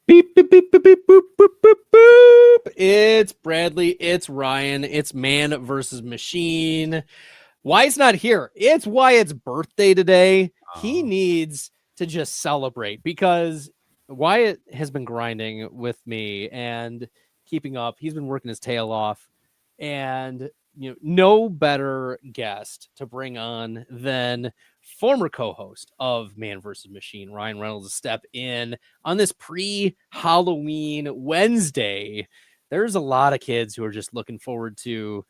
Beep, beep, beep, beep, beep, boop, boop, boop, boop. It's Bradley. It's Ryan. It's Man versus Machine. Wyatt's not here. It's Wyatt's birthday today. He needs to just celebrate because Wyatt has been grinding with me and keeping up. He's been working his tail off. And no better guest to bring on than former co-host of Man vs. Machine, Ryan Reynolds, to step in on this pre-Halloween Wednesday. There's a lot of kids who are just looking forward to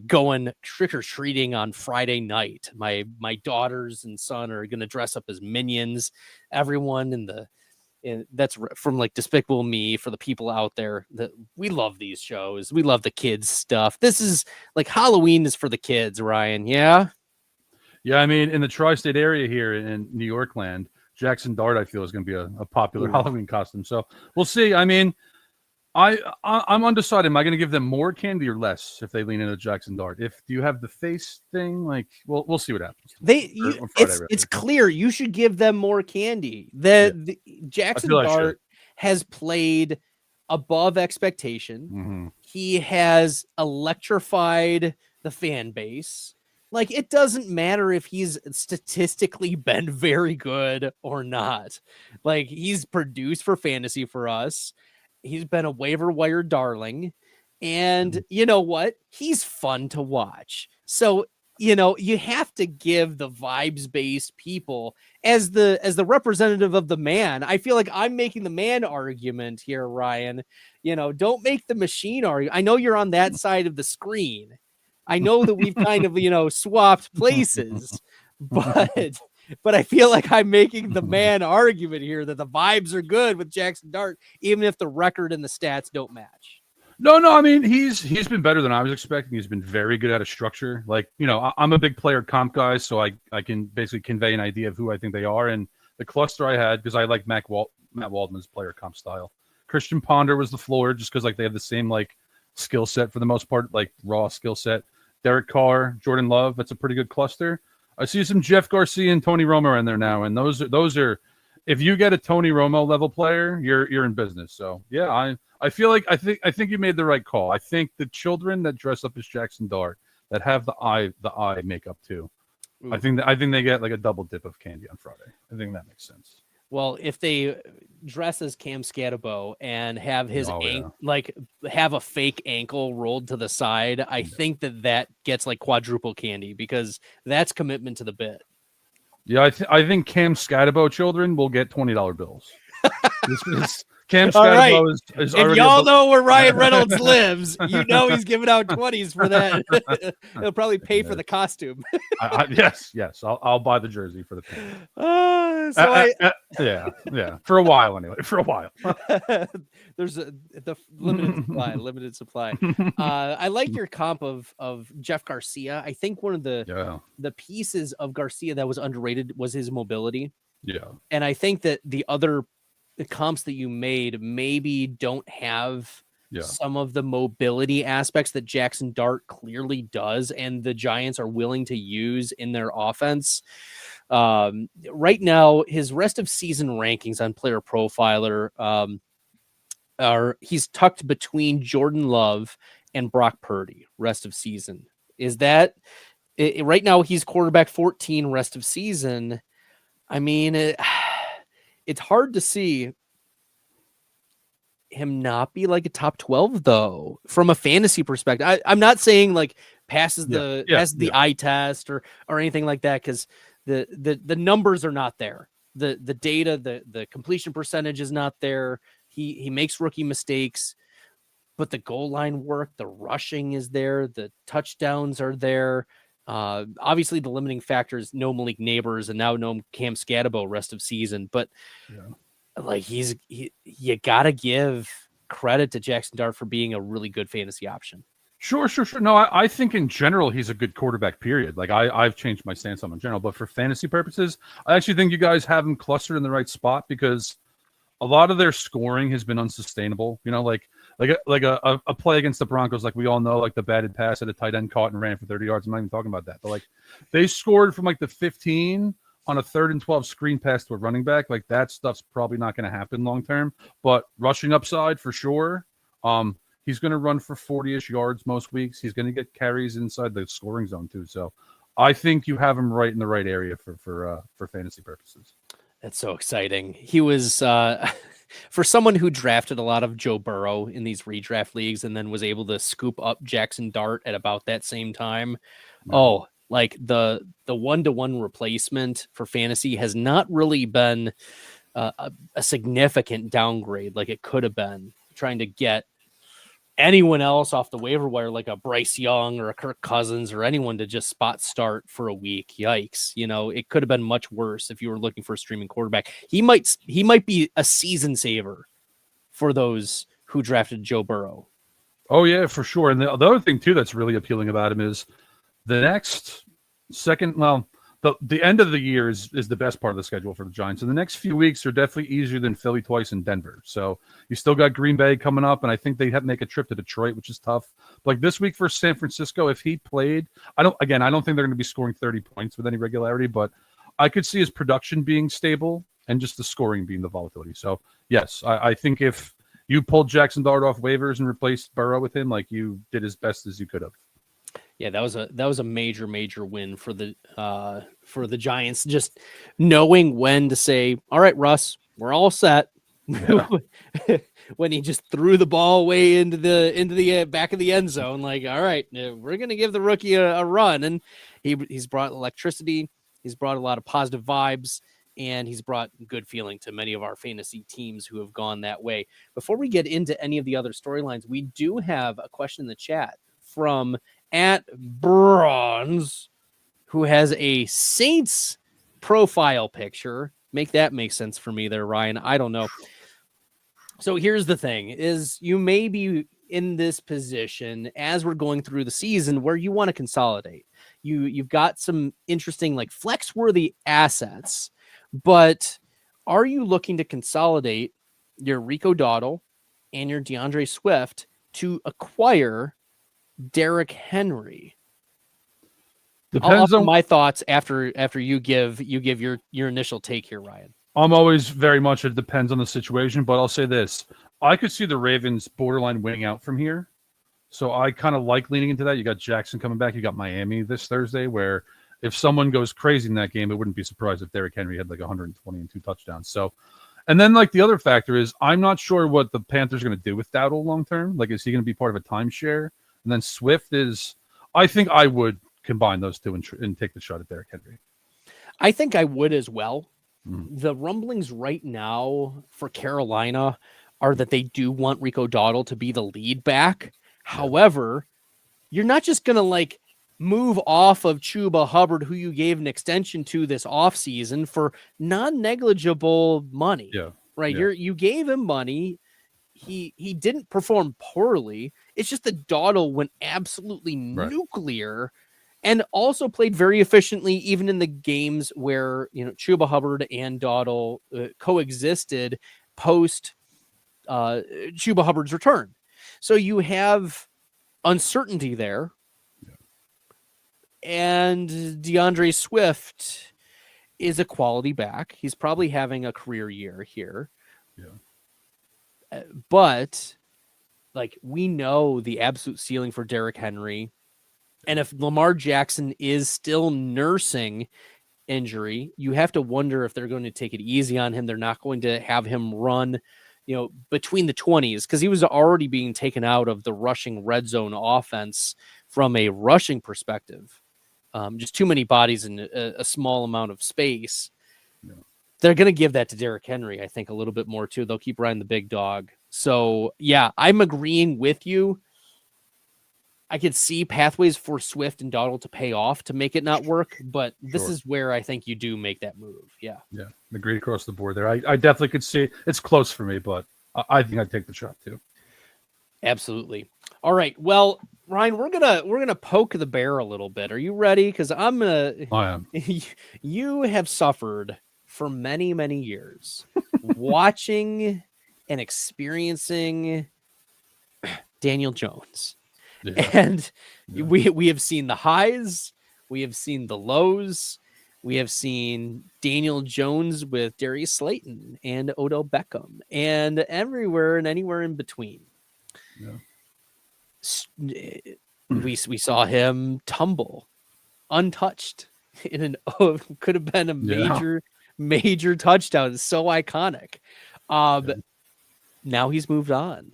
going trick-or-treating on Friday night. My daughters and son are going to dress up as minions. Everyone and that's from like Despicable Me, for the people out there that we love these shows. We love the kids stuff. This is like Halloween is for the kids, Ryan. Yeah. Yeah. I mean, in the tri-state area here in New York land, Jaxson Dart, I feel, is going to be a popular Halloween costume. So we'll see. I mean, I'm undecided. Am I going to give them more candy or less if they lean into Jaxson Dart? Do you have the face thing? Like, we'll see what happens. It's clear you should give them more candy. The Jaxson Dart has played above expectation. Mm-hmm. He has electrified the fan base. Like, it doesn't matter if he's statistically been very good or not. Like, he's produced for fantasy for us. He's been a waiver wire darling, and you know what? He's fun to watch. So, you have to give the vibes-based people as the representative of the man. I feel like I'm making the man argument here, Ryan. Don't make the machine argument. I know you're on that side of the screen. I know that we've kind of, swapped places, but I feel like I'm making the man argument here that the vibes are good with Jaxson Dart, even if the record and the stats don't match. No. I mean, he's been better than I was expecting. He's been very good at a structure. Like, I'm a big player comp guy, so I can basically convey an idea of who I think they are. And the cluster I had, because I like Matt Waldman's player comp style. Christian Ponder was the floor, just because they have the same skill set for the most part, raw skill set. Derek Carr, Jordan Love, that's a pretty good cluster. I see some Jeff Garcia and Tony Romo in there now, and those are if you get a Tony Romo level player, you're in business. So yeah, I feel like I think you made the right call. I think the children that dress up as Jaxson Dart that have the eye makeup too. Ooh. I think they get a double dip of candy on Friday. I think that makes sense. Well, if they dress as Cam Scatabo and have his have a fake ankle rolled to the side, I think that gets quadruple candy, because that's commitment to the bit. Yeah, I think Cam Scatabo children will get $20 bills. Cam Scatabo is already. If y'all know where Ryan Reynolds lives, he's giving out 20s for that. He'll probably pay for the costume. Yes. I'll buy the jersey for the pin. Yeah. For a while anyway. There's the limited supply. I like your comp of Jeff Garcia. I think one of the pieces of Garcia that was underrated was his mobility. Yeah. And I think that the other comps that you made maybe don't have some of the mobility aspects that Jaxson Dart clearly does, and the Giants are willing to use in their offense. Right now, his rest of season rankings on Player Profiler he's tucked between Jordan Love and Brock Purdy rest of season. Is that right now he's quarterback 14 rest of season? I mean, it's hard to see him not be a top 12 though, from a fantasy perspective. I'm not saying passes the eye test or anything like that, because the numbers are not there. The data, the completion percentage is not there. He makes rookie mistakes, but the goal line work, the rushing is there, the touchdowns are there. Obviously the limiting factor is no Malik Neighbors and now no Cam Scatabo rest of season, but you gotta give credit to Jaxson Dart for being a really good fantasy option. Sure. No, I think in general he's a good quarterback, period. I've changed my stance on him in general, but for fantasy purposes, I actually think you guys have him clustered in the right spot, because a lot of their scoring has been unsustainable. A play against the Broncos, we all know, the batted pass at a tight end caught and ran for 30 yards. I'm not even talking about that, but they scored from the 15 on a 3rd and 12 screen pass to a running back, like that stuff's probably not going to happen long term. But rushing upside for sure. He's going to run for 40-ish yards most weeks. He's going to get carries inside the scoring zone too. So I think you have him right in the right area for fantasy purposes. That's so exciting. He was for someone who drafted a lot of Joe Burrow in these redraft leagues and then was able to scoop up Jaxson Dart at about that same time. Yeah. Oh, like the 1-to-1 replacement for fantasy has not really been a significant downgrade like it could have been, trying to get anyone else off the waiver wire, like a Bryce Young or a Kirk Cousins or anyone to just spot start for a week. Yikes. You know, it could have been much worse if you were looking for a streaming quarterback. He might be a season saver for those who drafted Joe Burrow. Oh yeah, for sure. And the other thing too that's really appealing about him is the next second, well, the end of the year is the best part of the schedule for the Giants. And the next few weeks are definitely easier than Philly twice and Denver. So you still got Green Bay coming up, and I think they have to make a trip to Detroit, which is tough. But like this week for San Francisco, if he played, I don't think they're going to be scoring 30 points with any regularity, but I could see his production being stable and just the scoring being the volatility. So yes, I think if you pulled Jaxson Dart off waivers and replaced Burrow with him, like you did as best as you could have. Yeah, that was a major win for the Giants. Just knowing when to say, "All right, Russ, we're all set." Yeah. When he just threw the ball way into the back of the end zone, like, "All right, we're gonna give the rookie a run," and he's brought electricity. He's brought a lot of positive vibes, and he's brought good feeling to many of our fantasy teams who have gone that way. Before we get into any of the other storylines, we do have a question in the chat from at Bronze, who has a Saints profile picture. Make that make sense for me there, Ryan. I don't know. So here's the thing is you may be in this position as we're going through the season where you want to consolidate. You've got some interesting like flex worthy assets, but are you looking to consolidate your Rico Dowdle and your DeAndre Swift to acquire Derrick Henry? Depends on my thoughts after you give your initial take here, Ryan. I'm always very much, it depends on the situation, but I'll say this. I could see the Ravens borderline winning out from here. So I kind of like leaning into that. You got Jaxson coming back. You got Miami this Thursday, where if someone goes crazy in that game, it wouldn't be surprised if Derrick Henry had like 120 and 2 touchdowns. So, and then like the other factor is I'm not sure what the Panthers are going to do with Dowdle long term. Like, is he going to be part of a timeshare? And then Swift is, I think I would combine those two and take the shot at Derrick Henry. I think I would as well. The rumblings right now for Carolina are that they do want Rico Dowdle to be the lead back. However, you're not just going to like move off of Chuba Hubbard, who you gave an extension to this offseason for non-negligible money. Yeah. Right. Yeah. You gave him money. He didn't perform poorly. It's just that Dowdle went absolutely nuclear and also played very efficiently, even in the games where, Chuba Hubbard and Dowdle coexisted post Chuba Hubbard's return. So you have uncertainty there. Yeah. And DeAndre Swift is a quality back. He's probably having a career year here. Yeah. But like we know the absolute ceiling for Derrick Henry. And if Lamar Jackson is still nursing injury, you have to wonder if they're going to take it easy on him. They're not going to have him run, between the 20s, because he was already being taken out of the rushing red zone offense from a rushing perspective. Just too many bodies in a small amount of space. Yeah. They're going to give that to Derrick Henry, I think, a little bit more too. They'll keep riding the big dog. So, yeah, I'm agreeing with you. I could see pathways for Swift and Dowdle to pay off to make it not work, but this is where I think you do make that move. Yeah. Yeah. Agreed across the board there. I definitely could see it's close for me, but I think I'd take the shot too. Absolutely. All right. Well, Ryan, we're gonna poke the bear a little bit. Are you ready? Because I am. You have suffered for many, many years watching and experiencing Daniel Jones. Yeah. And we have seen the highs, we have seen the lows. We have seen Daniel Jones with Darius Slayton and Odell Beckham and everywhere and anywhere in between. Yeah. We saw him tumble untouched in an could have been a major touchdown. It's so iconic. Now he's moved on.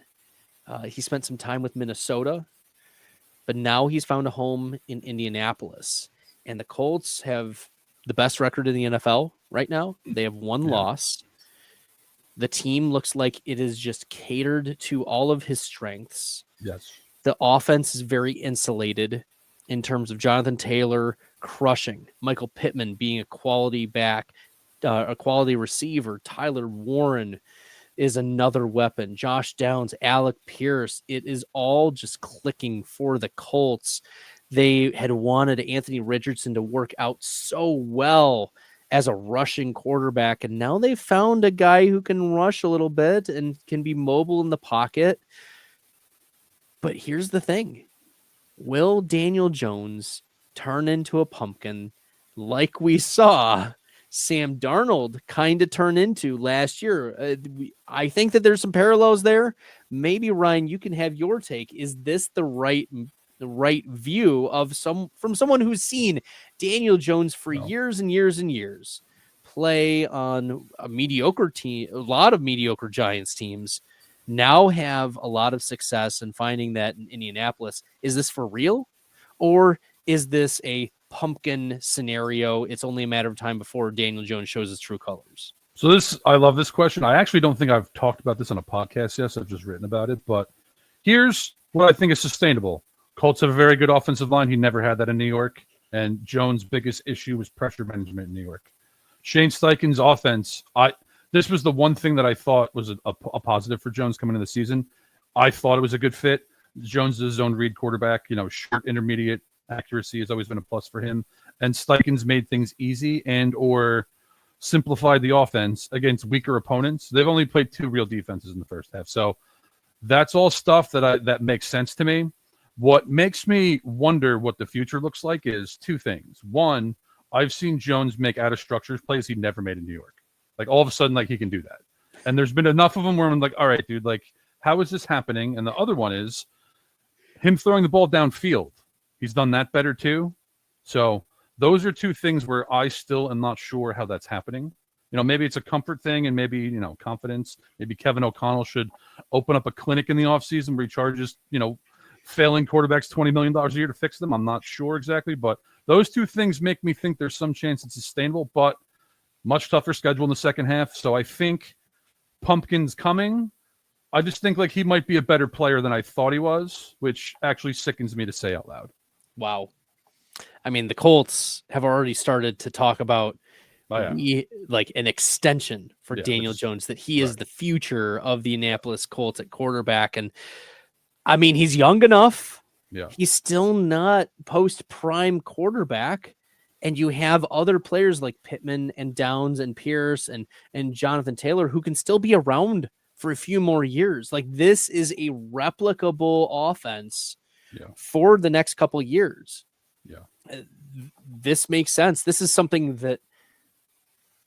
He spent some time with Minnesota, but now he's found a home in Indianapolis. And the Colts have the best record in the NFL right now. They have one loss. The team looks like it is just catered to all of his strengths. Yes. The offense is very insulated in terms of Jonathan Taylor crushing, Michael Pittman being a quality back, a quality receiver. Tyler Warren is another weapon. Josh Downs, Alec Pierce. It is all just clicking for the Colts. They had wanted Anthony Richardson to work out so well as a rushing quarterback, and now they've found a guy who can rush a little bit and can be mobile in the pocket. But here's the thing. Will Daniel Jones turn into a pumpkin like we saw Sam Darnold kind of turn into last year? I think that there's some parallels there. Maybe, Ryan, you can have your take. Is this the right view of from someone who's seen Daniel Jones for years and years and years play on a mediocre team, a lot of mediocre Giants teams, now have a lot of success in finding that in Indianapolis? Is this for real? Or is this a pumpkin scenario? It's only a matter of time before Daniel Jones shows his true colors. So I love this question. I actually don't think I've talked about this on a podcast yet. So I've just written about it, but here's what I think is sustainable. Colts have a very good offensive line. He never had that in New York. And Jones' biggest issue was pressure management in New York. Shane Steichen's offense, this was the one thing that I thought was a positive for Jones coming into the season. I thought it was a good fit. Jones is his zone read quarterback. Short, intermediate accuracy has always been a plus for him. And Steichen's made things easy and or simplified the offense against weaker opponents. They've only played 2 real defenses in the first half. So that's all stuff that makes sense to me. What makes me wonder what the future looks like is 2 things. One, I've seen Jones make out of structures plays he never made in New York. Like all of a sudden, like he can do that. And there's been enough of them where I'm like, all right, dude, like how is this happening? And the other one is him throwing the ball downfield. He's done that better too. So those are 2 things where I still am not sure how that's happening. Maybe it's a comfort thing and maybe, confidence. Maybe Kevin O'Connell should open up a clinic in the offseason where he charges, failing quarterbacks $20 million a year to fix them. I'm not sure exactly, but those 2 things make me think there's some chance it's sustainable, but much tougher schedule in the second half. So I think pumpkin's coming. I just think like he might be a better player than I thought he was, which actually sickens me to say out loud. Wow. I mean, the Colts have already started to talk about like an extension for Daniel Jones, that he is the future of the Indianapolis Colts at quarterback. And I mean, he's young enough. Yeah. He's still not post-prime quarterback. And you have other players like Pittman and Downs and Pierce and Jonathan Taylor who can still be around for a few more years. Like this is a replicable offense for the next couple of years. Yeah. This makes sense. This is something that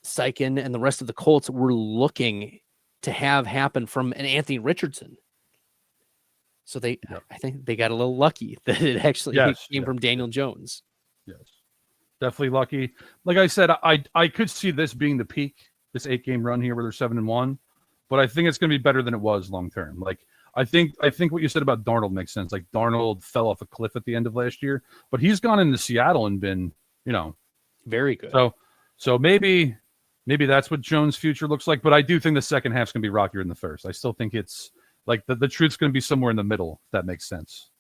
Steichen and the rest of the Colts were looking to have happen from an Anthony Richardson. So I think they got a little lucky that it actually came from Daniel Jones. Yes. Definitely lucky. Like I said, I could see this being the peak, this 8-game run here where they're 7-1, but I think it's going to be better than it was long term. Like I think what you said about Darnold makes sense. Like Darnold fell off a cliff at the end of last year, but he's gone into Seattle and been, very good. So maybe that's what Jones' future looks like. But I do think the second half's going to be rockier than the first. I still think it's like the truth's going to be somewhere in the middle. If that makes sense,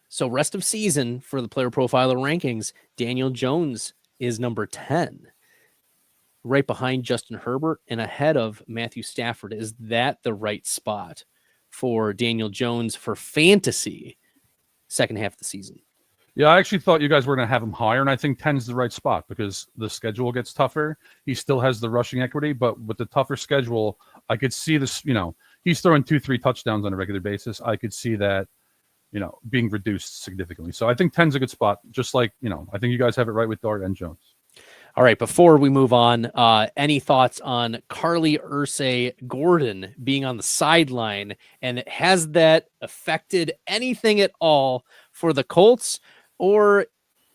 So rest of season for the Player Profiler rankings, Daniel Jones is number 10, right behind Justin Herbert and ahead of Matthew Stafford. Is that the right spot for Daniel Jones for fantasy second half of the season? Yeah, I actually thought you guys were going to have him higher, and I think 10 is the right spot because the schedule gets tougher. He still has the rushing equity, but with the tougher schedule, I could see this, he's throwing 2-3 touchdowns on a regular basis. I could see that, being reduced significantly. So I think 10's a good spot. Just like, I think you guys have it right with Dart and Jones. All right, before we move on, any thoughts on Carly Ursay Gordon being on the sideline, and has that affected anything at all for the Colts, or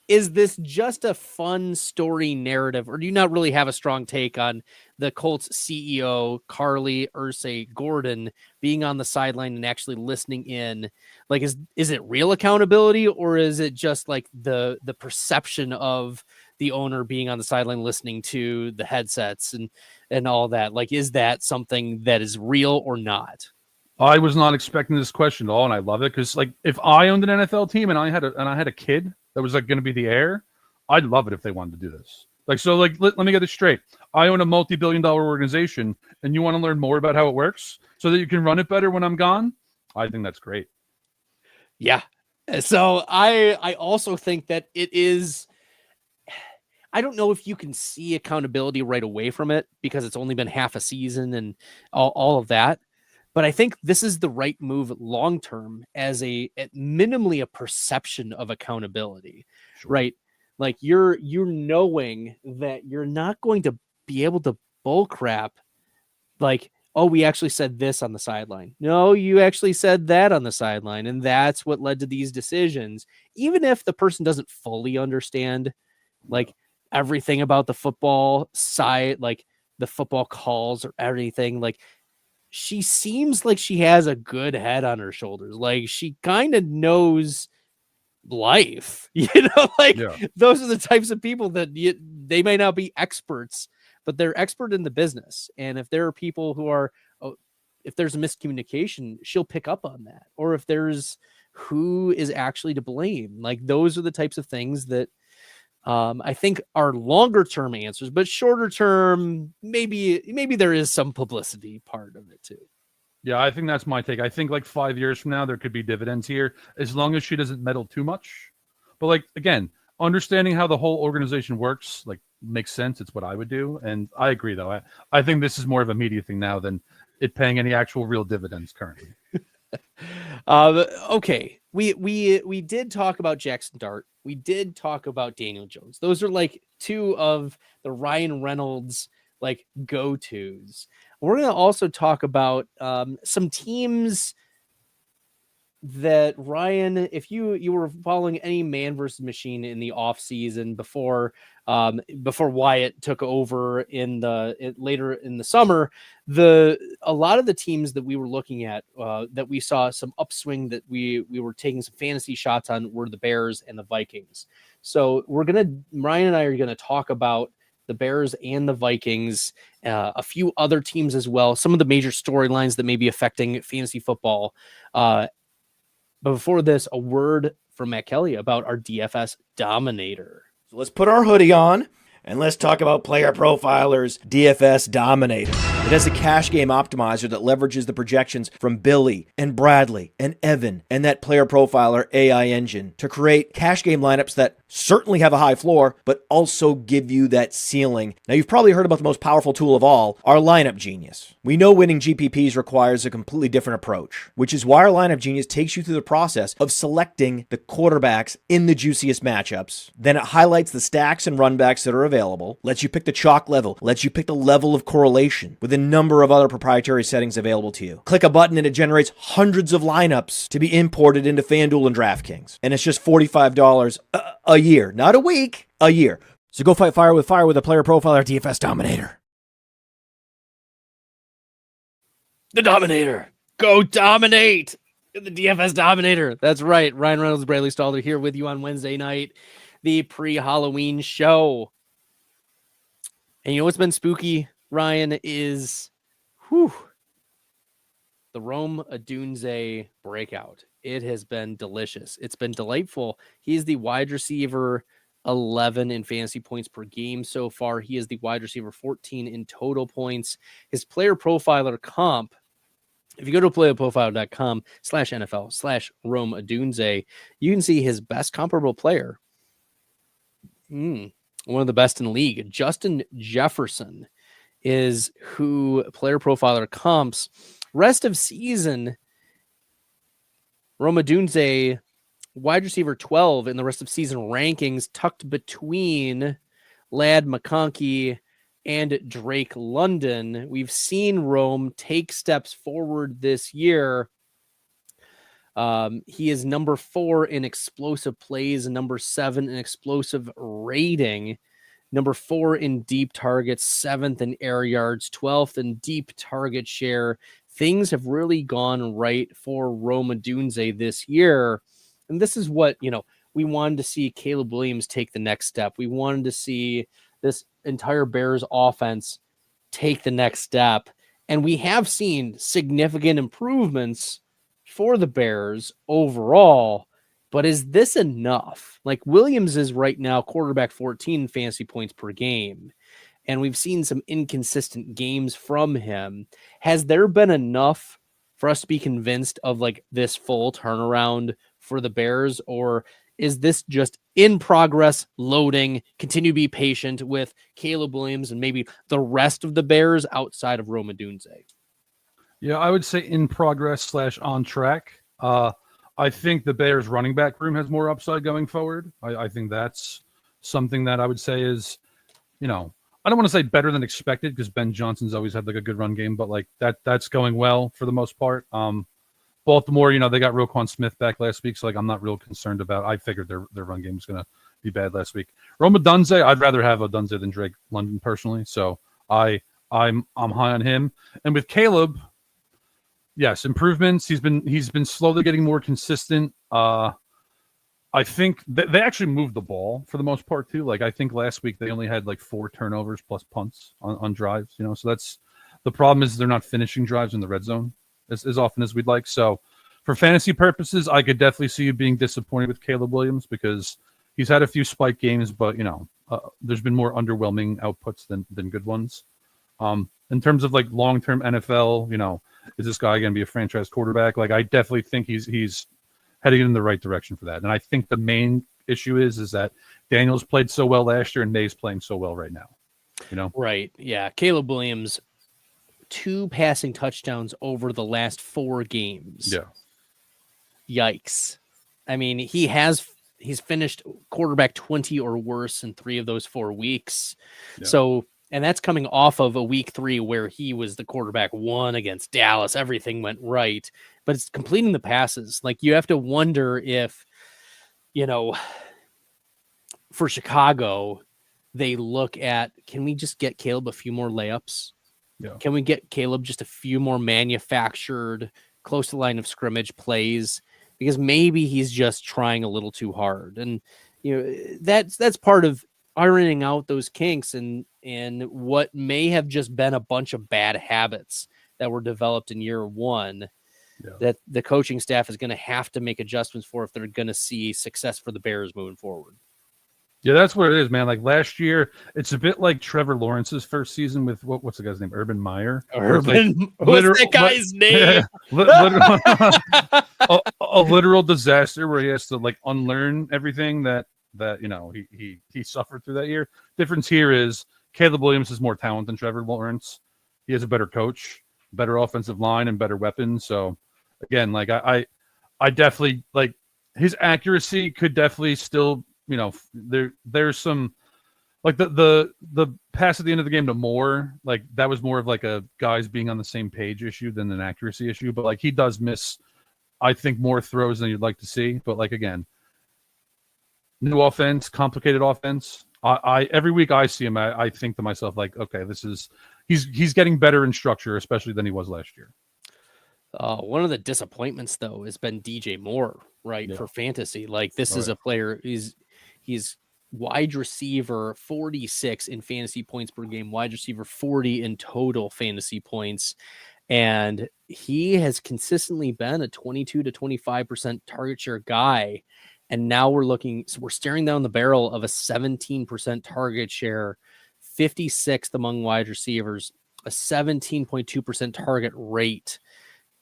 is this just a fun story narrative, or do you not really have a strong take on the Colts CEO, Carly Ursay Gordon, being on the sideline and actually listening in? Like, is it real accountability, or is it just like the perception of the owner being on the sideline listening to the headsets and all that? Like, is that something that is real or not? I was not expecting this question at all, and I love it because, like, if I owned an NFL team and I had a kid that was like going to be the heir, I'd love it if they wanted to do this. Like, so, like, let me get this straight. I own a multi-billion-dollar organization, and you want to learn more about how it works so that you can run it better when I'm gone? I think that's great. Yeah. So I also think that it is. I don't know if you can see accountability right away from it because it's only been half a season and all of that. But I think this is the right move long term as at minimally a perception of accountability, Sure. right? Like you're knowing that you're not going to be able to bull crap like, oh, we actually said this on the sideline. No, you actually said that on the sideline. And that's what led to these decisions. Even if the person doesn't fully understand like everything about the football side, like the football calls or everything, like she seems like she has a good head on her shoulders. Like she kind of knows life, like Yeah. those are the types of people that they may not be experts, but they're expert in the business. And if there are people who are, if there's a miscommunication, she'll pick up on that. Or if there's who is actually to blame, like those are the types of things that I think are longer term answers, but shorter term, maybe there is some publicity part of it too. Yeah, I think that's my take. I think like 5 years from now, there could be dividends here as long as she doesn't meddle too much. But like, again, understanding how the whole organization works, like makes sense. It's what I would do. And I agree though. I think this is more of a media thing now than it paying any actual real dividends currently. Okay. We did talk about Jaxson Dart. We did talk about Daniel Jones. Those are like two of the Ryan Reynolds like go-tos. We're going to also talk about some teams that Ryan, if you were following any man versus machine in the off season before Wyatt took over later in the summer, a lot of the teams that we were looking at that we saw some upswing that we were taking some fantasy shots on were the Bears and the Vikings. So Ryan and I are gonna talk about the Bears and the Vikings, a few other teams as well, some of the major storylines that may be affecting fantasy football. But before this, a word from Matt Kelly about our DFS Dominator. So let's put our hoodie on and let's talk about Player Profiler's DFS Dominator. It has a cash game optimizer that leverages the projections from Billy and Bradley and Evan and that Player Profiler AI engine to create cash game lineups that certainly have a high floor, but also give you that ceiling. Now, you've probably heard about the most powerful tool of all, our Lineup Genius. We know winning GPPs requires a completely different approach, which is why our Lineup Genius takes you through the process of selecting the quarterbacks in the juiciest matchups. Then it highlights the stacks and runbacks that are available, lets you pick the chalk level, lets you pick the level of correlation with a number of other proprietary settings available to you. Click a button and it generates hundreds of lineups to be imported into FanDuel and DraftKings. And it's just $45 a year, not a week, a year. So go fight fire with a Player Profiler DFS Dominator. The Dominator. Go dominate. The DFS Dominator. That's right. Ryan Reynolds, Bradley Stalder here with you on Wednesday night, the pre-Halloween show. And you know what's been spooky, Ryan, is the Rome Odunze breakout. It has been delicious. It's been delightful. He is the wide receiver 11 in fantasy points per game so far. He is the wide receiver 14 in total points. His player profiler comp, if you go to playerprofiler.com/NFL/Rome Odunze, you can see his best comparable player. One of the best in the league. Justin Jefferson is who player profiler comps. Rest of season, Rome Odunze, wide receiver 12 in the rest of season rankings, tucked between Ladd McConkey, and Drake London. We've seen Rome take steps forward this year. He is number 4 in explosive plays, number 7 in explosive rating, number 4 in deep targets, 7th in air yards, 12th in deep target share. Things have really gone right for Rome Odunze this year. And this is what, we wanted to see Caleb Williams take the next step. We wanted to see this entire Bears offense take the next step. And we have seen significant improvements for the Bears overall. But is this enough? Like, Williams is right now quarterback 14 fantasy points per game. And we've seen some inconsistent games from him. Has there been enough for us to be convinced of like this full turnaround for the Bears? Or is this just in progress, loading, continue to be patient with Caleb Williams and maybe the rest of the Bears outside of Rome Odunze? Yeah, I would say in progress / on track. I think the Bears running back room has more upside going forward. I think that's something that I would say is, I don't want to say better than expected because Ben Johnson's always had like a good run game, but like that's going well for the most part. Baltimore, they got Roquan Smith back last week, so like I'm not real concerned about. I figured their run game was going to be bad last week. Rome Odunze, I'd rather have Odunze than Drake London personally, so I'm high on him. And with Caleb, yes, improvements. He's been slowly getting more consistent. I think they actually moved the ball for the most part too. Like I think last week they only had like 4 turnovers plus punts on drives. So that's the problem is they're not finishing drives in the red zone as often as we'd like. So for fantasy purposes, I could definitely see you being disappointed with Caleb Williams because he's had a few spike games, but there's been more underwhelming outputs than good ones. In terms of like long-term NFL, is this guy going to be a franchise quarterback? Like I definitely think he's heading in the right direction for that. And I think the main issue is that Daniels played so well last year and Maye's playing so well right now. Right. Yeah. Caleb Williams, 2 passing touchdowns over the last 4 games. Yeah. Yikes. I mean, he's finished quarterback 20 or worse in 3 of those 4 weeks. Yeah. So, and that's coming off of a week 3 where he was the quarterback 1 against Dallas. Everything went right, but it's completing the passes. Like you have to wonder if, for Chicago, they look at, can we just get Caleb a few more layups? Yeah. Can we get Caleb just a few more manufactured, close to line of scrimmage plays? Because maybe he's just trying a little too hard. And, that's part of ironing out those kinks and what may have just been a bunch of bad habits that were developed in year 1 that the coaching staff is going to have to make adjustments for if they're going to see success for the Bears moving forward. Yeah, that's what it is, man. Like last year, it's a bit like Trevor Lawrence's first season with what's the guy's name? Urban Meyer. What's that guy's name? A literal disaster where he has to like unlearn everything that he suffered through that year. Difference here is Caleb Williams is more talented than Trevor Lawrence. He has a better coach, better offensive line, and better weapons. So again, like I definitely like his accuracy could definitely still. There's some like the pass at the end of the game to Moore, like that was more of like a guys being on the same page issue than an accuracy issue. But like he does miss, I think, more throws than you'd like to see. But like again, new offense, complicated offense. I every week I see him, I think to myself like, okay, he's getting better in structure, especially than he was last year. One of the disappointments though has been DJ Moore, right? Yeah. For fantasy. Like this is a player he's wide receiver 46 in fantasy points per game, wide receiver 40 in total fantasy points. And he has consistently been a 22 to 25% target share guy. And now we're staring down the barrel of a 17% target share, 56th among wide receivers, a 17.2% target rate.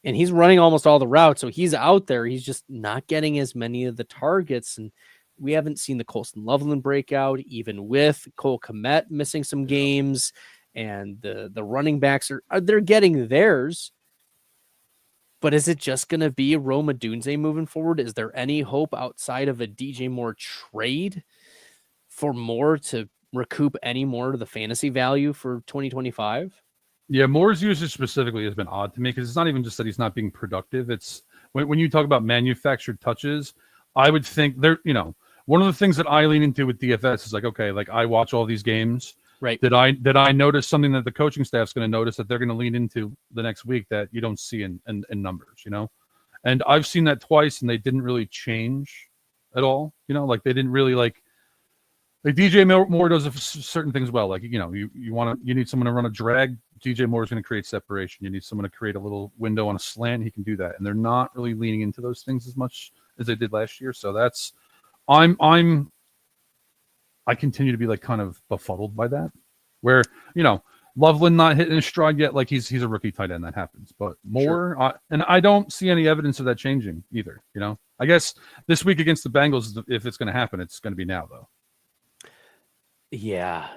And he's running almost all the routes. So he's out there. He's just not getting as many of the targets. And we haven't seen the Colston Loveland breakout, even with Cole Kmet missing some games. And the running backs they're getting theirs. But is it just going to be Rome Odunze moving forward? Is there any hope outside of a DJ Moore trade for Moore to recoup any more of the fantasy value for 2025? Yeah, Moore's usage specifically has been odd to me because it's not even just that he's not being productive. It's when you talk about manufactured touches, I would think one of the things that I lean into with DFS is like, okay, like I watch all these games. Right. Did I notice something that the coaching staff's going to notice that they're going to lean into the next week that you don't see in numbers, And I've seen that twice and they didn't really change at all, like they didn't really like DJ Moore does certain things well. Like, you need someone to run a drag. DJ Moore is going to create separation. You need someone to create a little window on a slant. He can do that. And they're not really leaning into those things as much as they did last year. So I continue to be like kind of befuddled by that where, Loveland not hitting his stride yet. Like he's a rookie tight end. That happens, but Moore, sure. And I don't see any evidence of that changing either. I guess this week against the Bengals, if it's going to happen, it's going to be now though. Yeah.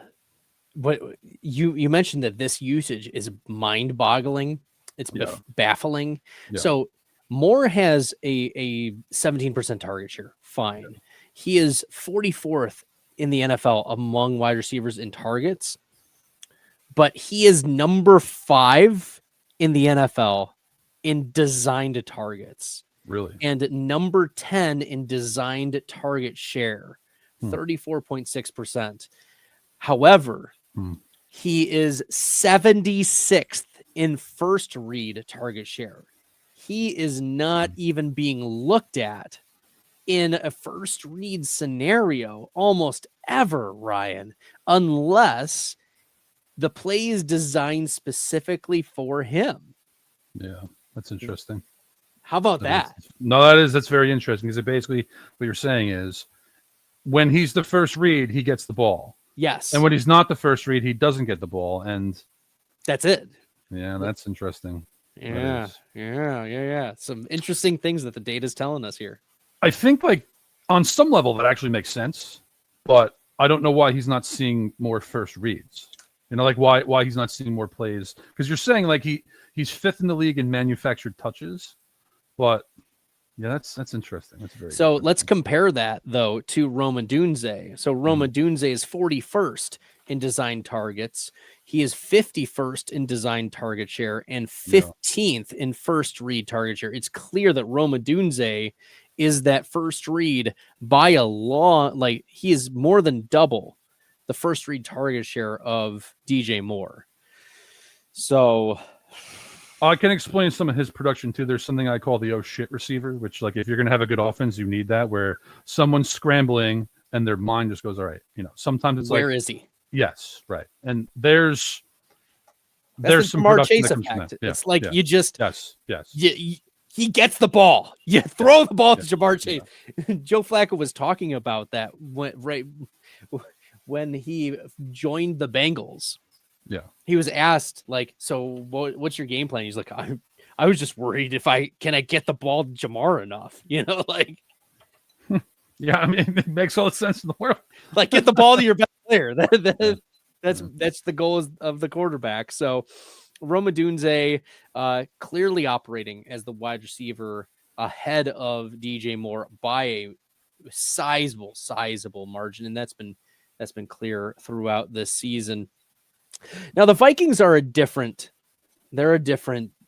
But you mentioned that this usage is mind-boggling. It's baffling. Yeah. So Moore has a 17% target share. Fine. Yeah. He is 44th in the NFL among wide receivers in targets, but he is number 5 in the NFL in designed targets. Really? And number 10 in designed target share, 34.6%. However, he is 76th in first read target share. He is not even being looked at in a first read scenario almost ever, Ryan, unless the play is designed specifically for him. Yeah, that's interesting. How about that? That's very interesting because basically what you're saying is when he's the first read, he gets the ball. Yes. And when he's not the first read, he doesn't get the ball. And that's it. Yeah, that's interesting. Yeah. Some interesting things that the data is telling us here. I think like on some level that actually makes sense, but I don't know why he's not seeing more first reads. Like why he's not seeing more plays. Because you're saying like he's 5th in the league in manufactured touches, but yeah, that's interesting. That's very so. Let's compare that though to Odunze. So Odunze is 41st in design targets. He is 51st in design target share and 15th in first read target share. It's clear that Odunze is that first read by a long, like he is more than double the first read target share of DJ Moore. So I can explain some of his production too. There's something I call the oh shit receiver, which like if you're going to have a good offense, you need that where someone's scrambling and their mind just goes, all right. Sometimes it's where is he? Yes, right. And there's some Jamar Chase effect. Yeah, it's like you just yes. He gets the ball. You throw the ball to Jamar Chase. Yeah. Joe Flacco was talking about that when he joined the Bengals. Yeah. He was asked like, so what's your game plan? He's like, I was just worried can I get the ball to Jamar enough? Like. Yeah, I mean, it makes all the sense in the world. Like get the ball to your best player. That's the goal of the quarterback. So Odunze clearly operating as the wide receiver ahead of DJ Moore by a sizable margin. And that's been clear throughout this season. Now the Vikings are a different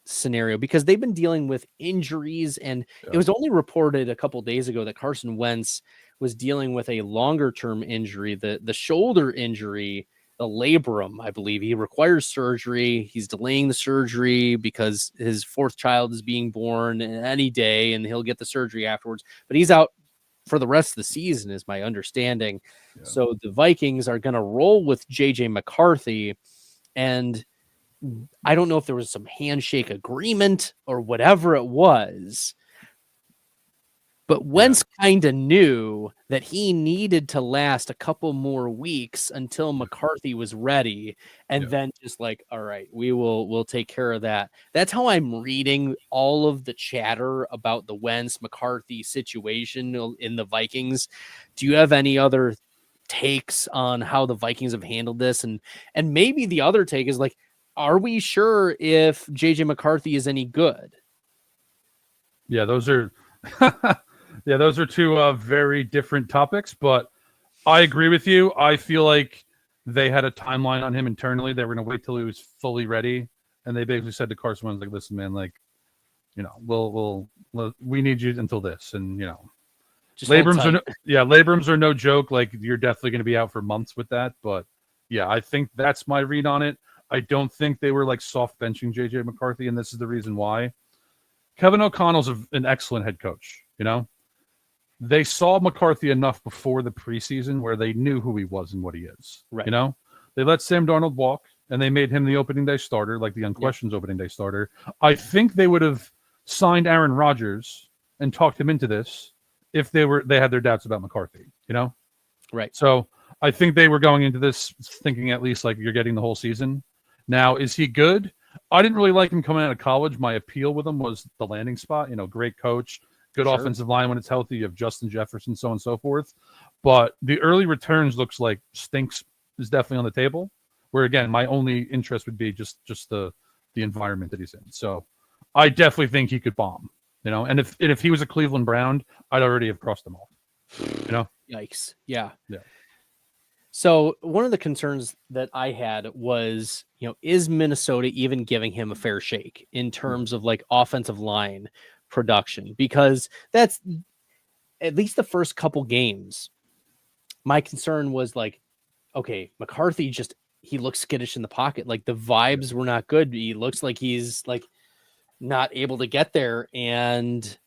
scenario because they've been dealing with injuries, and it was only reported a couple days ago that Carson Wentz was dealing with a longer term injury, the shoulder injury, the labrum. I believe he requires surgery. He's delaying the surgery because his 4th child is being born any day, and he'll get the surgery afterwards. But he's out for the rest of the season, is my understanding. Yeah. So the Vikings are going to roll with JJ McCarthy, and I don't know if there was some handshake agreement or whatever it was, but Wentz kind of knew that he needed to last a couple more weeks until McCarthy was ready, and then just like, all right, we'll take care of that. That's how I'm reading all of the chatter about the Wentz McCarthy situation in the Vikings. Do you have any other takes on how the Vikings have handled this? And maybe the other take is like, are we sure if JJ McCarthy is any good? Yeah, those are two very different topics, but I agree with you. I feel like they had a timeline on him internally. They were going to wait till he was fully ready, and they basically said to Carson Wentz, like, "Listen, man, like, you know, we need you until this, and you know, Just hold labrums are no joke. Like, you're definitely going to be out for months with that, but yeah, I think that's my read on it. I don't think they were like soft benching JJ McCarthy, and this is the reason why. Kevin O'Connell's an excellent head coach. You know, they saw McCarthy enough before the preseason where they knew who he was and what he is. Right. You know, they let Sam Darnold walk, and they made him the opening day starter, like the unquestioned opening day starter. I think they would have signed Aaron Rodgers and talked him into this if they had their doubts about McCarthy. You know, right. So I think they were going into this thinking at least like you're getting the whole season. Now, is he good? I didn't really like him coming out of college. My appeal with him was the landing spot. You know, great coach, good offensive line when it's healthy. You have Justin Jefferson, so on and so forth. But the early returns looks like Stinks is definitely on the table. Where again, my only interest would be just the environment that he's in. So I definitely think he could bomb. You know, and if he was a Cleveland Brown, I'd already have crossed him off. You know, Yikes! Yeah. Yeah. So one of the concerns that I had was, you know, is Minnesota even giving him a fair shake in terms of like offensive line production? Because that's at least the first couple games. My concern was like, okay, McCarthy he looks skittish in the pocket. Like the vibes were not good. He looks like he's like not able to get there. And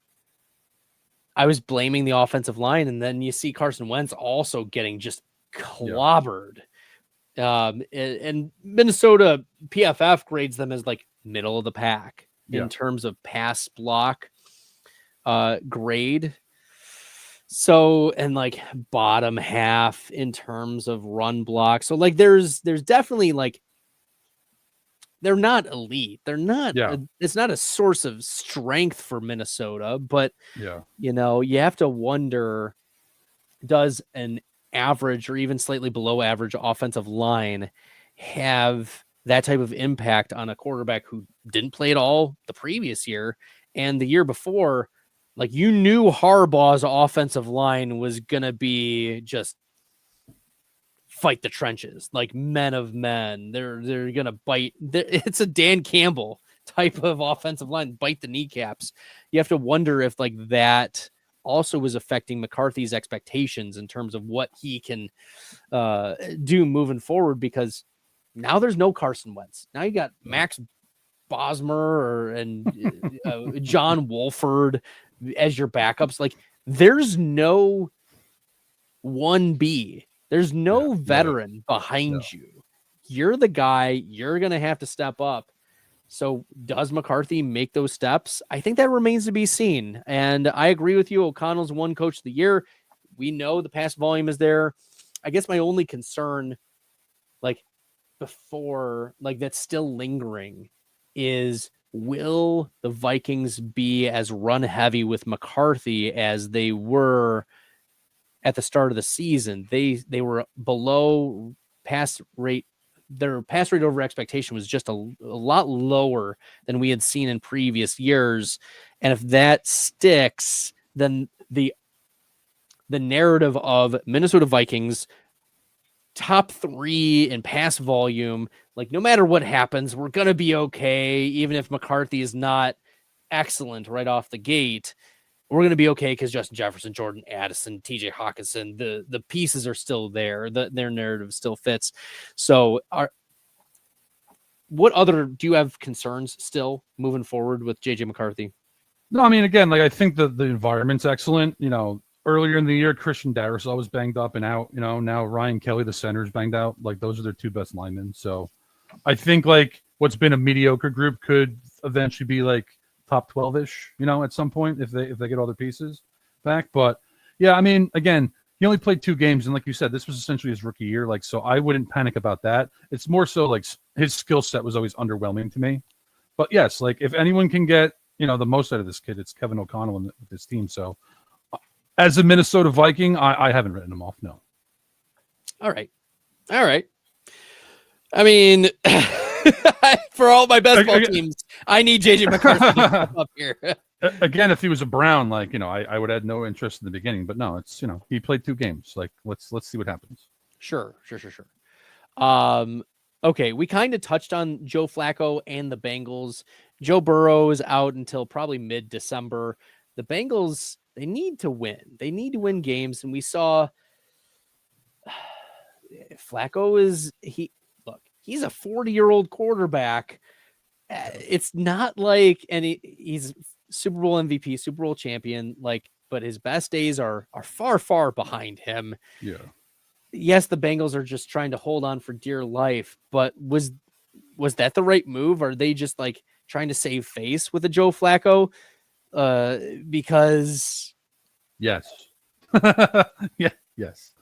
I was blaming the offensive line. And then you see Carson Wentz also getting just clobbered. And Minnesota PFF grades them as like middle of the pack in terms of pass block grade. So, and like bottom half in terms of run block. So like there's definitely like they're not elite. They're not it's not a source of strength for Minnesota, but you know, you have to wonder, does an average or even slightly below average offensive line have that type of impact on a quarterback who didn't play at all the previous year and the year before? Like, you knew Harbaugh's offensive line was going to be just fight the trenches, like men of men. They're going to bite. It's a Dan Campbell type of offensive line, bite the kneecaps. You have to wonder if like that also was affecting McCarthy's expectations in terms of what he can do moving forward, because now there's no Carson Wentz. Now you got Max Bosmer and John Wolford as your backups. Like, there's no 1B. There's no veteran behind you. You're the guy. You're going to have to step up. So does McCarthy make those steps? I think that remains to be seen. And I agree with you. O'Connell's one coach of the year. We know the pass volume is there. I guess my only concern, like before, like that's still lingering, is will the Vikings be as run heavy with McCarthy as they were at the start of the season? They were below pass rate. Their pass rate over expectation was just a lot lower than we had seen in previous years. And if that sticks, then the narrative of Minnesota Vikings top 3 in pass volume, like no matter what happens, we're going to be okay. Even if McCarthy is not excellent right off the gate, we're going to be okay because Justin Jefferson, Jordan Addison, TJ Hawkinson, the pieces are still there. Their narrative still fits. So what other, do you have concerns still moving forward with JJ McCarthy? No, I mean, again, like I think the environment's excellent. You know, earlier in the year, Christian Darrisaw was banged up and out. You know, now Ryan Kelly, the center's banged out. Like, those are their 2 best linemen. So I think like what's been a mediocre group could eventually be like top 12-ish, you know, at some point if they get all their pieces back. But yeah, I mean, again, he only played 2 games, and like you said, this was essentially his rookie year. Like, so I wouldn't panic about that. It's more so like his skill set was always underwhelming to me. But yes, like if anyone can get, you know, the most out of this kid, it's Kevin O'Connell with this team. So as a Minnesota Viking, I haven't written him off. No. All right. I mean, for all my best ball teams, I need JJ McCarthy to come up here. Again, if he was a Brown, like, you know, I would have no interest in the beginning, but no, it's, you know, he played 2 games. Like, let's see what happens. Sure. Okay, we kind of touched on Joe Flacco and the Bengals. Joe Burrow is out until probably mid-December. The Bengals, they need to win. They need to win games, and we saw Flacco he's a 40-year-old quarterback. It's not like, and he's Super Bowl MVP, Super Bowl champion, but his best days are far, far behind him. Yeah. Yes, the Bengals are just trying to hold on for dear life, but was that the right move? Are they just like trying to save face with a Joe Flacco? Because yes. Yeah, yes.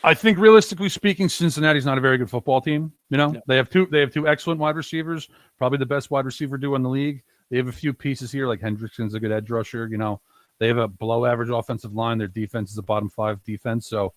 I think realistically speaking, Cincinnati's not a very good football team. No. They have two excellent wide receivers, probably the best wide receiver duo in the league. They have a few pieces here, like Hendrickson's a good edge rusher. They have a below average offensive line. Their defense is a bottom 5 defense. So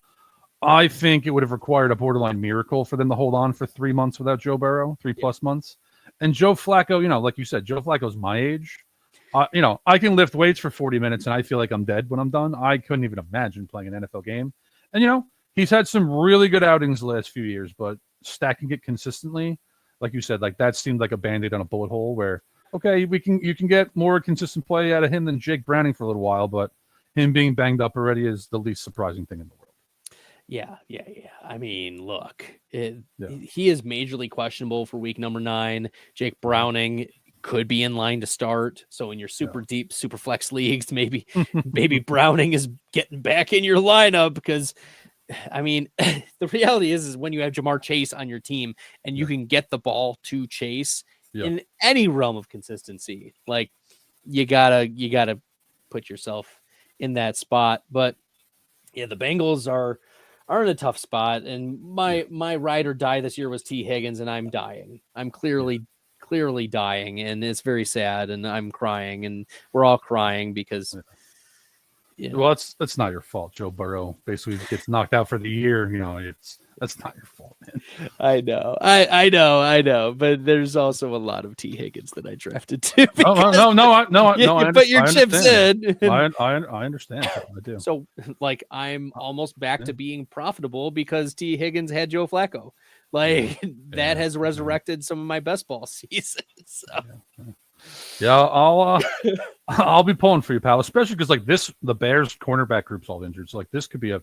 I think it would have required a borderline miracle for them to hold on for 3 months without Joe Burrow, 3+ months. And Joe Flacco, like you said, Joe Flacco's my age. I can lift weights for 40 minutes and I feel like I'm dead when I'm done. I couldn't even imagine playing an NFL game. And, he's had some really good outings the last few years, but stacking it consistently, like you said, like that seemed like a Band-Aid on a bullet hole where, okay, you can get more consistent play out of him than Jake Browning for a little while, but him being banged up already is the least surprising thing in the world. Yeah. I mean, look, he is majorly questionable for week number 9. Jake Browning could be in line to start. So in your super deep, super flex leagues, maybe Browning is getting back in your lineup because, I mean, the reality is when you have Jamar Chase on your team and you can get the ball to Chase in any realm of consistency, like you gotta put yourself in that spot. But yeah, the Bengals are in a tough spot, and my ride or die this year was T. Higgins, and I'm dying. I'm clearly dying, and it's very sad, and I'm crying, and we're all crying because. Yeah. Well, that's not your fault. Joe Burrow basically gets knocked out for the year. That's not your fault, man. I know. But there's also a lot of T. Higgins that I drafted too. No. Put your chips in. I understand. I do. So, I'm almost back to being profitable because T. Higgins had Joe Flacco. That has resurrected some of my best ball seasons. So. Yeah, I'll be pulling for you, pal. Especially because the Bears cornerback group's all injured. So this could be if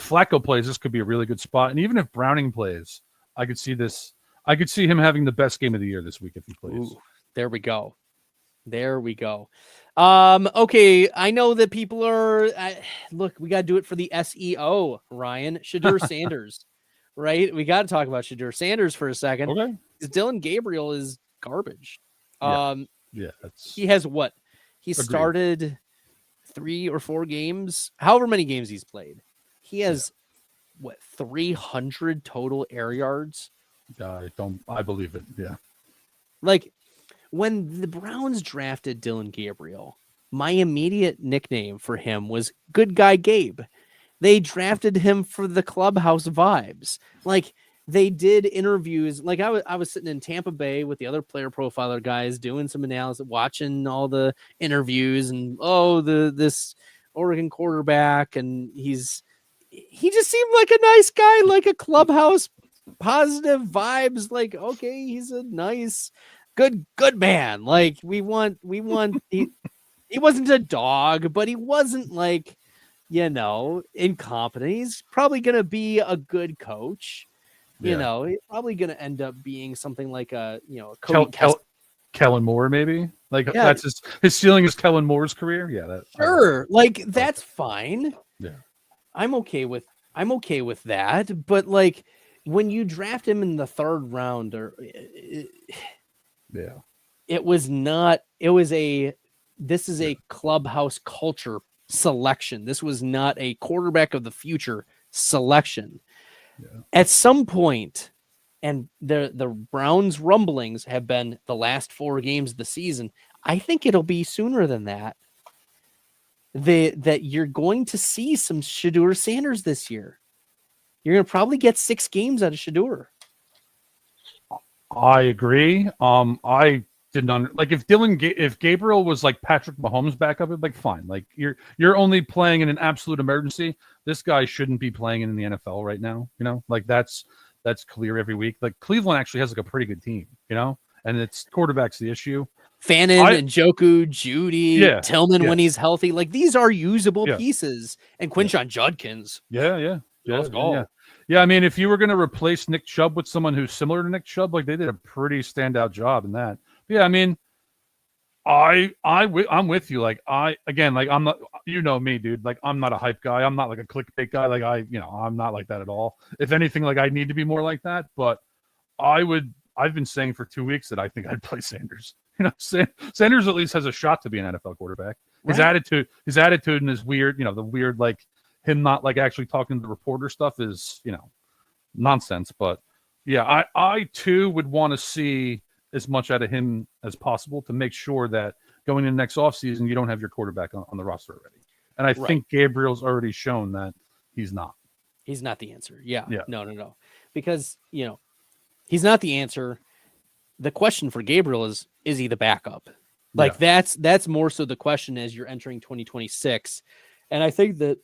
Flacco plays, this could be a really good spot. And even if Browning plays, I could see this. I could see him having the best game of the year this week if he plays. Ooh, there we go. Okay, I know that people are. Look, we got to do it for the SEO, Ryan. Shadur Sanders, right? We got to talk about Shadur Sanders for a second. Okay. Because Dylan Gabriel is garbage. He has what? He started 3 or 4 games, however many games he's played. He has 300 total air yards. I believe it. Yeah. When the Browns drafted Dylan Gabriel, my immediate nickname for him was Good Guy Gabe. They drafted him for the clubhouse vibes. They did interviews. I was sitting in Tampa Bay with the other player profiler guys doing some analysis, watching all the interviews, and this Oregon quarterback, and he just seemed like a nice guy, like a clubhouse positive vibes. Okay, he's a nice, good man. We want he wasn't a dog, but he wasn't incompetent. He's probably gonna be a good coach. He's probably going to end up being something like a Kellen Moore, maybe. That's his ceiling is Kellen Moore's career. Yeah, that's fine. Yeah, I'm okay with that. But when you draft him in the 3rd round, it was not. It was this is a clubhouse culture selection. This was not a quarterback of the future selection. Yeah. At some point, and the Browns' rumblings have been the last 4 games of the season. I think it'll be sooner than that. That you're going to see some Shadur Sanders this year. You're going to probably get 6 games out of Shadur. I agree. I did not if Gabriel was like Patrick Mahomes backup, it'd be fine. You're only playing in an absolute emergency. This guy shouldn't be playing in the NFL right now. that's clear every week. Like Cleveland actually has like a pretty good team, and it's quarterback's the issue. Fannin and Njoku, Judy, Tillman when he's healthy. Like these are usable pieces. And Quinshon Judkins. Yeah. Let's go. Yeah, I mean, if you were going to replace Nick Chubb with someone who's similar to Nick Chubb, like they did a pretty standout job in that. But yeah, I mean, I'm with you. Like I'm not, me, dude. Like I'm not a hype guy. I'm not like a clickbait guy. Like I'm not like that at all. If anything, like I need to be more like that. But I've been saying for 2 weeks that I think I'd play Sanders. Sanders at least has a shot to be an NFL quarterback. His attitude and his weird, the weird, like him not like actually talking to the reporter stuff is, nonsense. But yeah, I too would want to see as much out of him as possible to make sure that going into next offseason, you don't have your quarterback on the roster already. And I think Gabriel's already shown that he's not. He's not the answer. Yeah. No. Because, he's not the answer. The question for Gabriel is he the backup? Like that's more so the question as you're entering 2026. And I think that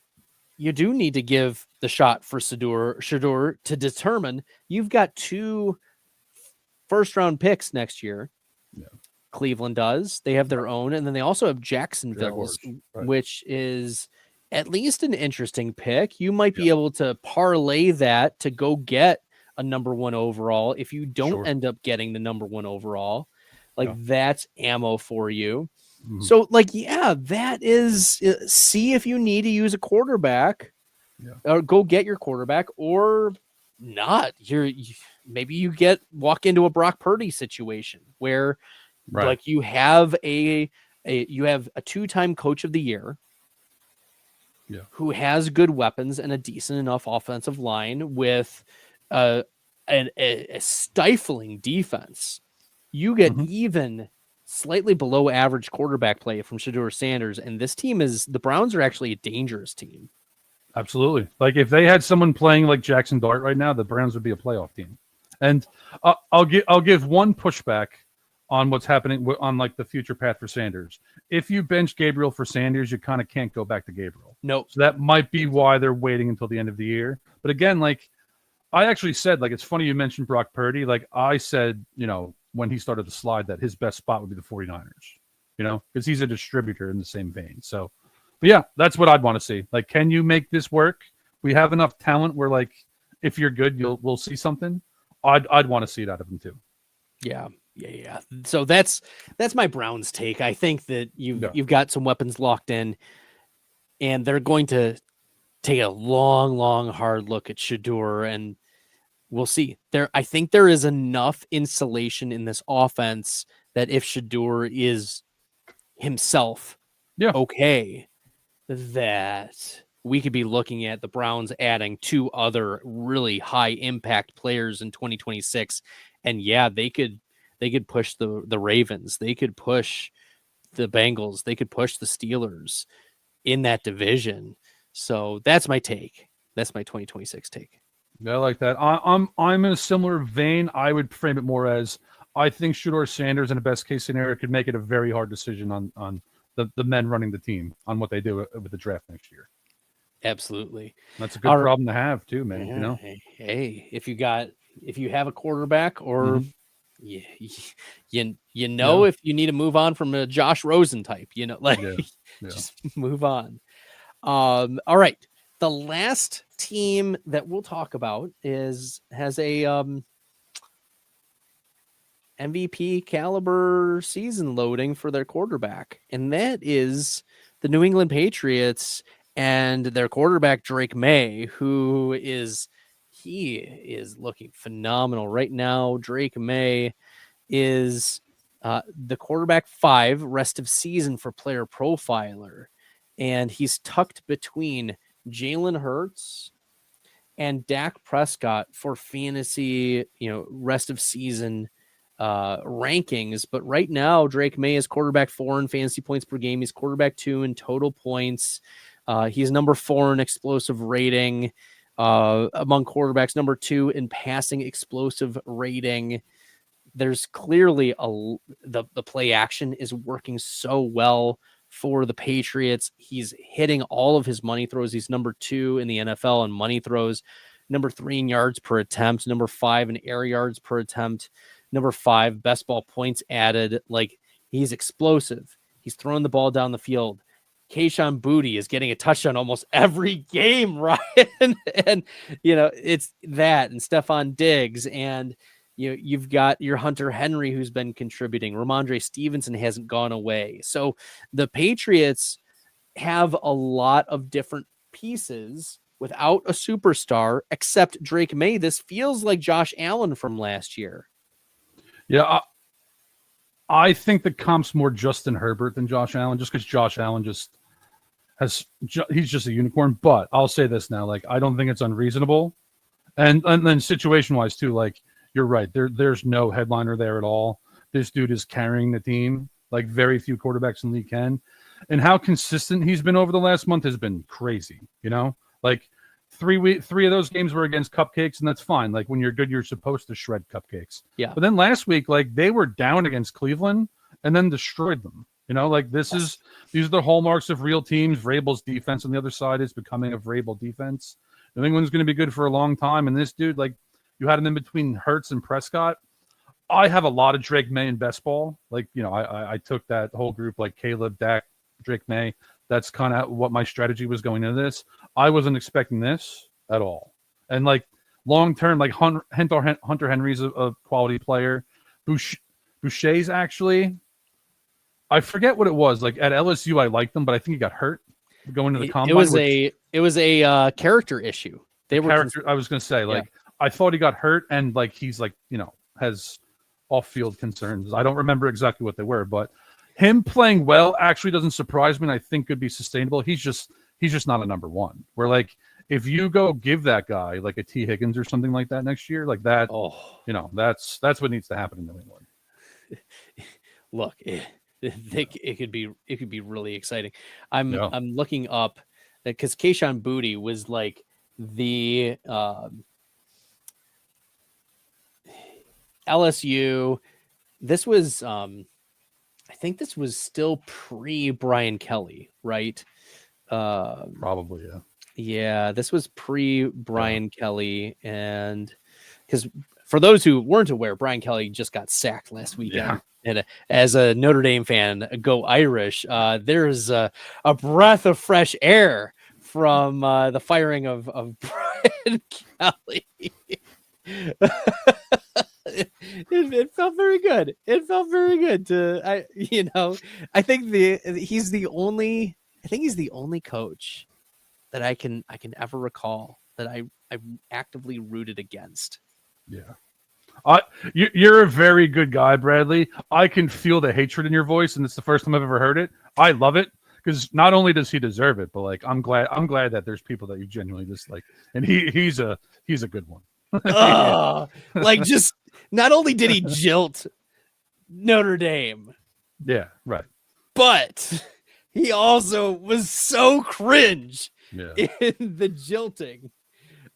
you do need to give the shot for Shedeur to determine. You've got 2 first-round picks next year. Yeah. Cleveland does. They have their own. And then they also have Jacksonville, which is at least an interesting pick. You might be able to parlay that to go get a number 1 overall. If you don't end up getting the number 1 overall, that's ammo for you. Mm-hmm. So that is, see if you need to use a quarterback or go get your quarterback or not. Maybe you walk into a Brock Purdy situation where like you have a 2-time coach of the year who has good weapons and a decent enough offensive line with a stifling defense. You get even slightly below average quarterback play from Shedeur Sanders, and this team the Browns are actually a dangerous team. Absolutely. Like if they had someone playing like Jackson Dart right now, the Browns would be a playoff team. And I'll give one pushback on what's happening on like the future path for Sanders. If you bench Gabriel for Sanders, you kind of can't go back to Gabriel. Nope. So that might be why they're waiting until the end of the year. But again, like I actually said, like it's funny you mentioned Brock Purdy. Like I said, when he started the slide that his best spot would be the 49ers, because he's a distributor in the same vein. So, but yeah, that's what I'd want to see. Like, can you make this work? We have enough talent where like, if you're good, we'll see something. I'd want to see it out of him too. Yeah. So that's my Browns take. I think that you've got some weapons locked in and they're going to take a long, hard look at Shedeur and we'll see. I think there is enough insulation in this offense that if Shedeur is himself okay, that we could be looking at the Browns adding 2 other really high impact players in 2026. And they could push the Ravens. They could push the Bengals. They could push the Steelers in that division. So that's my take. That's my 2026 take. Yeah, I like that. I'm in a similar vein. I would frame it more as I think Shedeur Sanders in a best case scenario could make it a very hard decision on the men running the team on what they do with the draft next year. Absolutely. That's a good problem to have too, man. Hey, if you have a quarterback or if you need to move on from a Josh Rosen type, just move on. All right. The last team that we'll talk about has a MVP caliber season loading for their quarterback, and that is the New England Patriots and their quarterback Drake Maye, who is looking phenomenal right now. Drake Maye is the quarterback 5 rest of season for Player Profiler, and he's tucked between Jalen Hurts and Dak Prescott for fantasy, rest of season rankings. But right now, Drake Maye is quarterback 4 in fantasy points per game. He's quarterback 2 in total points. He's number 4 in explosive rating among quarterbacks, number 2 in passing explosive rating. There's clearly the play action is working so well for the Patriots. He's hitting all of his money throws. He's number 2 in the NFL in money throws. number 3 in yards per attempt, number 5 in air yards per attempt, number 5 best ball points added. Like, he's explosive. He's throwing the ball down the field. Kayshon Boutte is getting a touchdown almost every game, Ryan. And, it's that and Stephon Diggs. And, you've got your Hunter Henry, who's been contributing. Ramondre Stevenson hasn't gone away. So the Patriots have a lot of different pieces without a superstar, except Drake Maye. This feels like Josh Allen from last year. Yeah, I think the comp's more Justin Herbert than Josh Allen, just because Josh Allen he's just a unicorn. But I'll say this now, like, I don't think it's unreasonable. And then situation-wise too, like, you're right. There's no headliner there at all. This dude is carrying the team like very few quarterbacks in the league can. And how consistent he's been over the last month has been crazy, Like, 3 of those games were against cupcakes, and that's fine. Like, when you're good, you're supposed to shred cupcakes. Yeah. But then last week, like, they were down against Cleveland and then destroyed them. Like, these are the hallmarks of real teams. Vrabel's defense on the other side is becoming a Vrabel defense. New England's going to be good for a long time. And this dude, like, you had him in between Hurts and Prescott. I have a lot of Drake Maye in best ball. Like, I took that whole group, like Caleb, Dak, Drake Maye. That's kind of what my strategy was going into this. I wasn't expecting this at all. And, like, long term, like, Hunter Henry's a quality player. Boucher's actually, I forget what it was. Like, at LSU, I liked him, but I think he got hurt going to the combine. It was a character issue. I was going to say, like, I thought he got hurt, and, like, he's, like, has off-field concerns. I don't remember exactly what they were, but him playing well actually doesn't surprise me, and I think could be sustainable. He's just not a number one. Where, like, if you go give that guy like a T. Higgins or something like that next year, like that, that's what needs to happen in New England. Look, it could be really exciting. I'm looking up because Kayshon Boutte was like the LSU. This was I think this was still pre Brian Kelly, right? Probably, yeah. Yeah, this was pre Brian Kelly, and because for those who weren't aware, Brian Kelly just got sacked last weekend. Yeah. And as a Notre Dame fan, go Irish! There's a breath of fresh air from the firing of Brian Kelly. It felt very good. It felt very good I think he's the only coach that I can ever recall that I actively rooted against. Yeah. You're a very good guy, Bradley. I can feel the hatred in your voice, and it's the first time I've ever heard it. I love it because not only does he deserve it, but, like, I'm glad that there's people that you genuinely dislike, and he's a good one. Like, just not only did he jilt Notre Dame, yeah, right, but he also was so cringe in the jilting.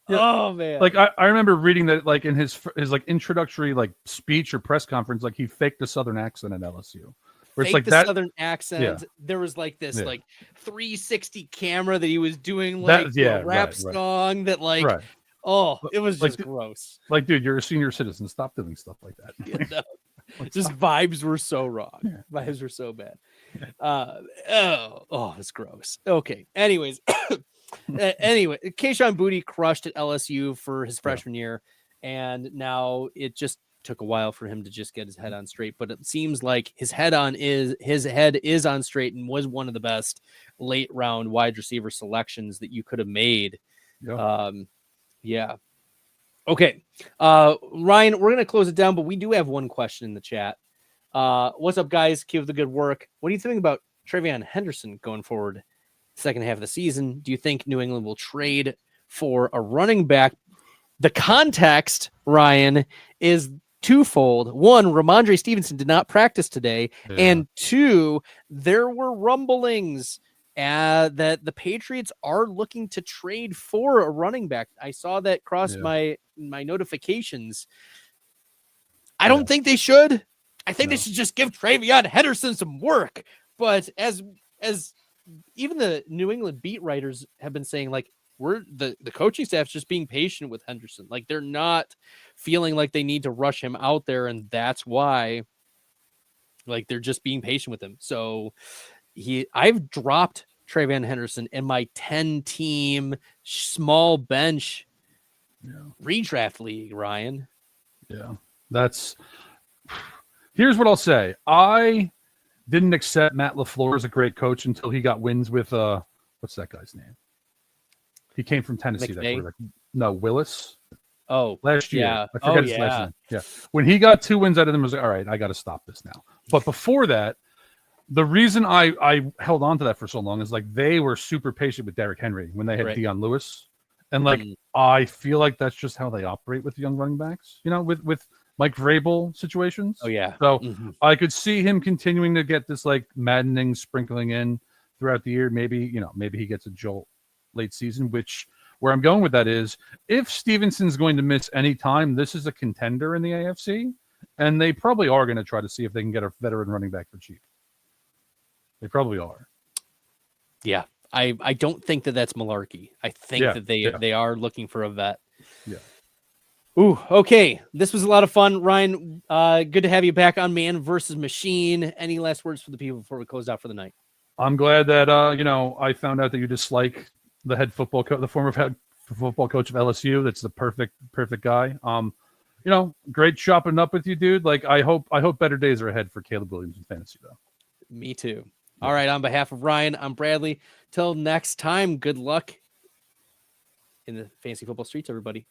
Yeah. Oh man! Like, I remember reading that, like, in his like introductory, like, speech or press conference, like, he faked a Southern accent at LSU. Where it's like that Southern accent. Yeah. There was like this like 360 camera that he was doing, like, a rap song that, like. Right. Oh, it was just gross. Like, dude, you're a senior citizen. Stop doing stuff like that. Just vibes were so wrong. Yeah. Vibes were so bad. It's gross. Okay. Anyways, Kayshon Boutte crushed at LSU for his freshman year, and now it just took a while for him to just get his head on straight. But it seems like his head is on straight, and was one of the best late round wide receiver selections that you could have made. Yeah. Yeah. Okay. Ryan, we're going to close it down, but we do have one question in the chat. What's up, guys? Keep up the good work. What do you think about Travion Henderson going forward second half of the season? Do you think New England will trade for a running back? The context, Ryan, is twofold. One, Ramondre Stevenson did not practice today. Yeah. And two, there were rumblings that the Patriots are looking to trade for a running back. I saw that cross my notifications. I don't think they should. I think they should just give Travion Henderson some work. But as even the New England beat writers have been saying, like, the coaching staff's just being patient with Henderson. Like they're not feeling like they need to rush him out there, and that's why like they're just being patient with him. So I've dropped Trayvon Henderson in my 10-team small bench redraft league, Ryan. Yeah. Here's what I'll say. I didn't accept Matt LaFleur as a great coach until he got wins with what's that guy's name? He came from Tennessee. Willis. Oh, last year. Yeah. I forget his last name. Yeah. When he got 2 wins out of them, I was like, all right, I got to stop this now. But before that, the reason I held on to that for so long is like they were super patient with Derrick Henry when they had Deion Lewis. And like I feel like that's just how they operate with young running backs, with Mike Vrabel situations. Oh, yeah. So I could see him continuing to get this like maddening sprinkling in throughout the year. Maybe he gets a jolt late season, where I'm going with that is if Stevenson's going to miss any time, this is a contender in the AFC. And they probably are going to try to see if they can get a veteran running back for cheap. They probably are. Yeah. I don't think that that's malarkey. I think that they are looking for a vet. Yeah. Ooh, okay. This was a lot of fun, Ryan. Good to have you back on Man versus Machine. Any last words for the people before we close out for the night? I'm glad that I found out that you dislike the head football coach, the former head football coach of LSU. That's the perfect guy. Great chopping up with you, dude. Like I hope better days are ahead for Caleb Williams in fantasy, though. Me too. All right. On behalf of Ryan, I'm Bradley. Till next time, good luck in the fantasy football streets, everybody.